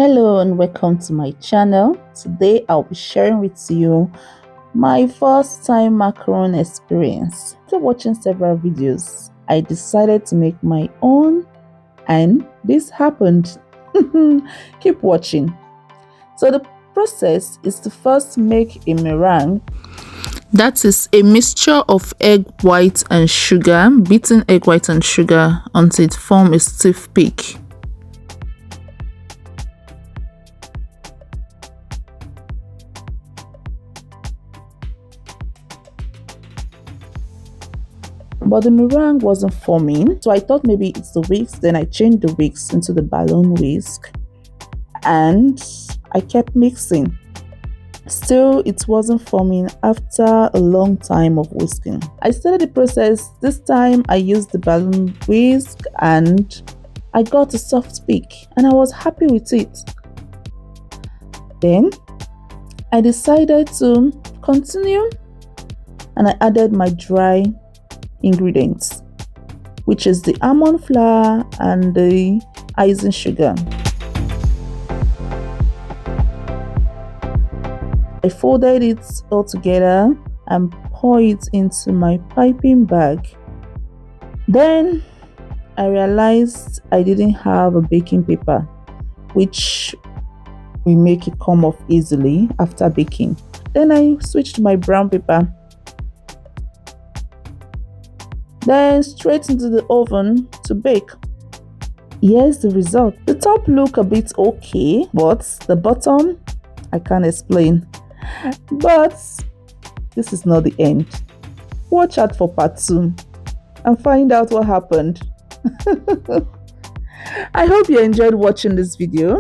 Hello and welcome to my channel. Today I'll be sharing with you my first time macaron experience. After watching several videos, I decided to make my own and this happened. Keep watching. So the process is to first make a meringue. That is a mixture of egg white and sugar, beaten egg white and sugar until it forms a stiff peak. But the meringue wasn't forming, so I thought maybe it's the whisk. Then I changed the whisk into the balloon whisk and I kept mixing. Still, it wasn't forming after a long time of whisking. I started the process. This time I used the balloon whisk and I got a soft peak and I was happy with it. Then I decided to continue and I added my dry ingredients, which is the almond flour and the icing sugar. I folded it all together and poured it into my piping bag. Then I realized I didn't have a baking paper, which will make it come off easily after baking. Then I switched to my brown paper. Then straight into the oven to bake. Here's the result. The top look a bit okay, but the bottom I can't explain. But this is not the end. Watch out for part 2 and find out what happened. I hope you enjoyed watching this video.